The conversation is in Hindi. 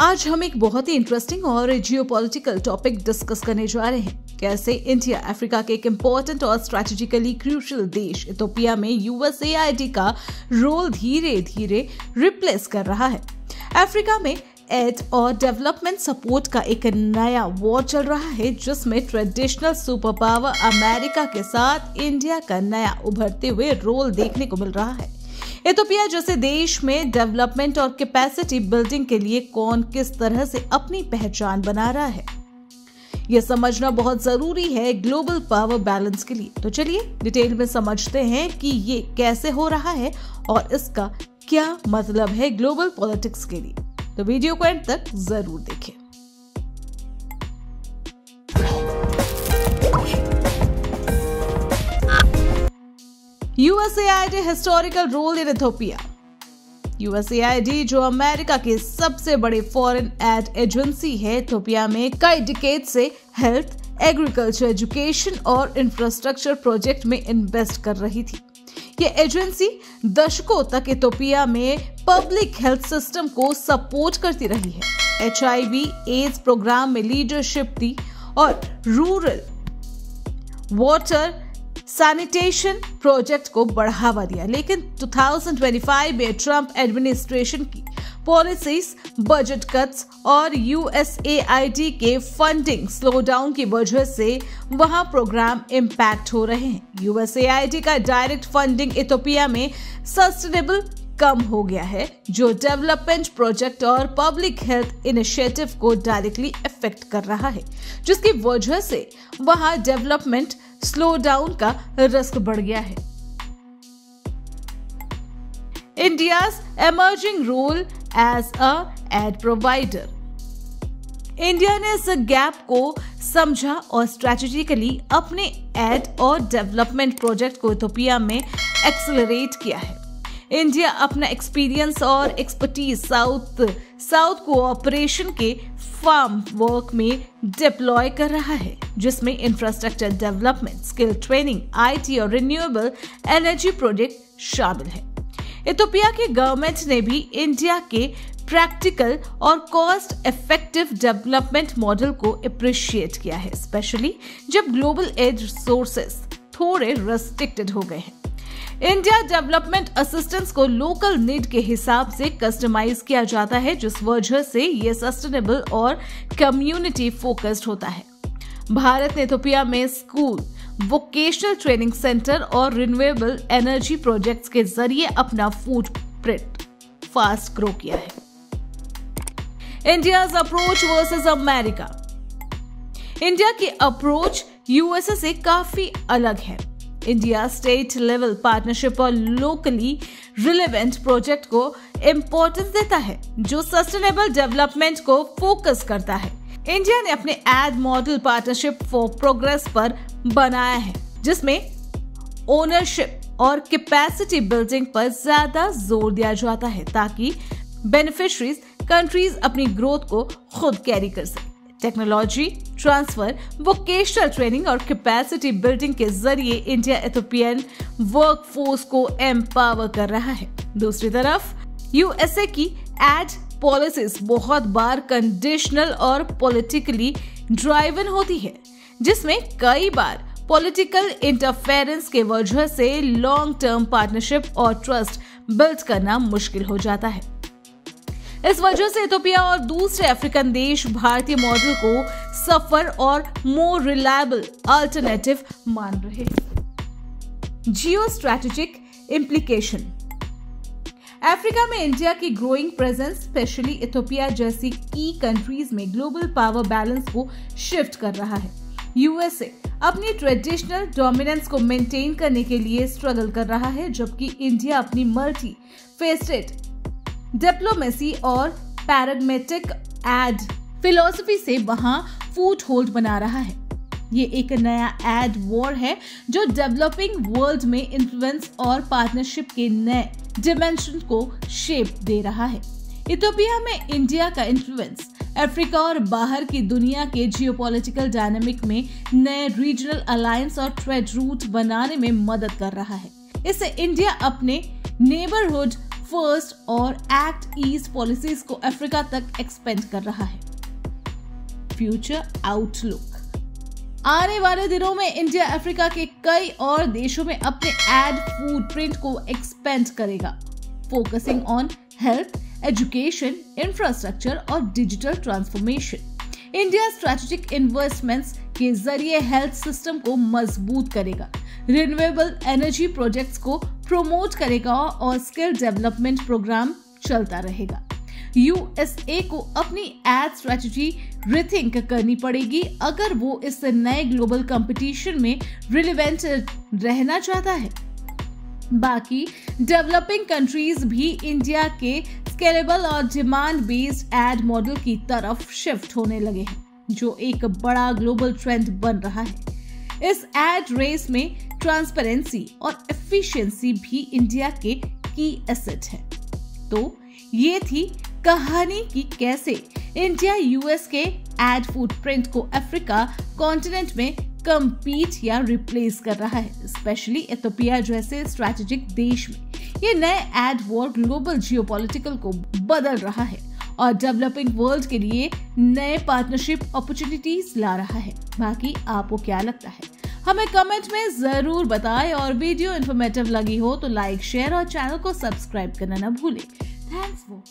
आज हम एक बहुत ही इंटरेस्टिंग और जियोपॉलिटिकल टॉपिक डिस्कस करने जा रहे हैं। कैसे इंडिया अफ्रीका के एक इम्पोर्टेंट और स्ट्रेटेजिकली क्रूशियल देश इथियोपिया में यूएसएआईडी का रोल धीरे धीरे रिप्लेस कर रहा है। अफ्रीका में एड और डेवलपमेंट सपोर्ट का एक नया वॉर चल रहा है, जिसमें ट्रेडिशनल सुपर पावर अमेरिका के साथ इंडिया का नया उभरते हुए रोल देखने को मिल रहा है। इथियोपिया जैसे देश में डेवलपमेंट और कैपेसिटी बिल्डिंग के लिए कौन किस तरह से अपनी पहचान बना रहा है, यह समझना बहुत जरूरी है ग्लोबल पावर बैलेंस के लिए। तो चलिए डिटेल में समझते हैं कि ये कैसे हो रहा है और इसका क्या मतलब है ग्लोबल पॉलिटिक्स के लिए। तो वीडियो को एंड तक जरूर देखें। USAID historical role in Ethiopia. USAID जो अमेरिका के सबसे बड़े फॉरेन एड एजेंसी है, इथियोपिया में कई डिकेड से हेल्थ, एग्रीकल्चर, एजुकेशन और इंफ्रास्ट्रक्चर प्रोजेक्ट में इन्वेस्ट कर रही थी। ये एजेंसी दशकों तक इथियोपिया में पब्लिक हेल्थ सिस्टम को सपोर्ट करती रही है। HIV एड्स प्रोग्राम में लीडरशिप दी और रूरल वाटर सैनिटेशन प्रोजेक्ट को बढ़ावा दिया। लेकिन 2025 में ट्रंप एडमिनिस्ट्रेशन की पॉलिसीज, बजट कट्स और USAID के फंडिंग स्लोडाउन की वजह से वहां प्रोग्राम इम्पैक्ट हो रहे हैं। USAID का डायरेक्ट फंडिंग इथियोपिया में सस्टेनेबल कम हो गया है, जो डेवलपमेंट प्रोजेक्ट और पब्लिक हेल्थ इनिशिएटिव को डायरेक्टली इफेक्ट कर रहा है, जिसकी वजह से वहां डेवलपमेंट स्लो डाउन का रिस्क बढ़ गया है। India's emerging role as a aid provider. India ने इस गैप को समझा और स्ट्रेटेजिकली अपने एड और डेवलपमेंट प्रोजेक्ट को इथियोपिया में एक्सेलरेट किया है। इंडिया अपना एक्सपीरियंस और एक्सपर्टीज साउथ कोऑपरेशन के फार्म वर्क में डिप्लॉय कर रहा है, जिसमें infrastructure development, skill training, IT और रिन्यूएबल एनर्जी प्रोजेक्ट शामिल है। इथियोपिया की गवर्नमेंट ने भी इंडिया के प्रैक्टिकल और कॉस्ट इफेक्टिव डेवलपमेंट मॉडल को अप्रिशिएट किया है, स्पेशली जब ग्लोबल एड रिसोर्सेस थोड़े रेस्ट्रिक्टेड हो गए हैं। इंडिया डेवलपमेंट असिस्टेंस को लोकल नीड के हिसाब से कस्टमाइज किया जाता है, जिस वजह से ये सस्टेनेबल और कम्युनिटी फोकस्ड होता है। भारत ने इथियोपिया में स्कूल, वोकेशनल ट्रेनिंग सेंटर और रिन्यूएबल एनर्जी प्रोजेक्ट्स के जरिए अपना फुटप्रिंट फास्ट ग्रो किया है। India's approach versus America. India की अप्रोच USA से काफी अलग है। इंडिया स्टेट लेवल पार्टनरशिप और लोकली रिलेवेंट प्रोजेक्ट को इंपॉर्टेंस देता है, जो सस्टेनेबल डेवलपमेंट को फोकस करता है। इंडिया ने अपने aid model partnership for progress पर बनाया है, जिसमें ओनरशिप और कैपेसिटी बिल्डिंग पर ज्यादा जोर दिया जाता है, ताकि बेनिफिशरीज कंट्रीज अपनी ग्रोथ को खुद कैरी कर सके। टेक्नोलॉजी ट्रांसफर, वोकेशनल ट्रेनिंग और कैपेसिटी बिल्डिंग के जरिए इंडिया इथियोपियन वर्कफोर्स को एम्पावर कर रहा है। दूसरी तरफ USA की एड पॉलिसीज बहुत बार कंडीशनल और पॉलिटिकली ड्राइवन होती है, जिसमें कई बार पॉलिटिकल इंटरफेरेंस के वजह से लॉन्ग टर्म पार्टनरशिप और ट्रस्ट बिल्ड करना मुश्किल हो जाता है। इस वजह से इथियोपिया और दूसरे अफ्रीकन देश भारतीय मॉडल को सफर और मोर रिलायबल अल्टरनेटिव मान रहे हैं। जियो स्ट्रैटेजिक इम्प्लीकेशन। अफ्रीका में इंडिया की ग्रोइंग प्रेजेंस, स्पेशली इथियोपिया जैसी की कंट्रीज में ग्लोबल पावर बैलेंस को शिफ्ट कर रहा है। USA अपनी ट्रेडिशनल डोमिनेंस को मेंटेन करने के लिए स्ट्रगल कर रहा है, जबकि इंडिया अपनी मल्टी फेसेटेड डिप्लोमेसी और पैराग्मेटिक एड फिलॉसफी से वहां फुट होल्ड बना रहा है। ये एक नया एड वॉर है, जो डेवलपिंग वर्ल्ड में इन्फ्लुएंस और पार्टनरशिप के नए डिमेंशन को शेप दे रहा है। इथियोपिया में इंडिया का इन्फ्लुएंस अफ्रीका और बाहर की दुनिया के जियोपॉलिटिकल डायनामिक में नए रीजनल अलायंस और ट्रेड रूट बनाने में मदद कर रहा है। इससे इंडिया अपने नेबरहुड फर्स्ट और एक्ट ईस्ट पॉलिसीज को अफ्रीका तक एक्सपेंड कर रहा है। Future outlook. आने वाले दिनों में इंडिया अफ्रीका के कई और देशों में अपने एड फुटप्रिंट को एक्सपेंड करेगा, focusing on health, education, infrastructure और digital transformation. India strategic investments के जरिए हेल्थ सिस्टम को मजबूत करेगा, रिन्यूएबल एनर्जी प्रोजेक्ट्स को प्रमोट करेगा और स्किल डेवलपमेंट प्रोग्राम चलता रहेगा। यूएसए को अपनी एड स्ट्रेटजी रिथिंक करनी पड़ेगी अगर वो इस नए ग्लोबल कंपटीशन में रिलेवेंट रहना चाहता है। बाकी डेवलपिंग कंट्रीज भी इंडिया के स्केलेबल और डिमांड बेस्ड एड मॉडल की तरफ शिफ्ट होने लगे हैं, जो एक बड़ा ग्लोबल ट्रेंड बन रहा है। इस एड रेस में ट्रांसपेरेंसी और एफिशिएंसी भी इंडिया के की एसेट है। तो ये थी कहानी कि कैसे इंडिया यूएस के एड फुटप्रिंट को अफ्रीका कॉन्टिनेंट में कंपीट या रिप्लेस कर रहा है, स्पेशली इथियोपिया जैसे स्ट्रैटेजिक देश में। ये नए एड वॉर ग्लोबल जियोपॉलिटिकल को बदल रहा है और डेवलपिंग वर्ल्ड के लिए नए पार्टनरशिप अपॉर्चुनिटीज ला रहा है। बाकी आपको क्या लगता है हमें कमेंट में जरूर बताएं, और वीडियो इन्फॉर्मेटिव लगी हो तो लाइक, शेयर और चैनल को सब्सक्राइब करना न भूलें। Thanks for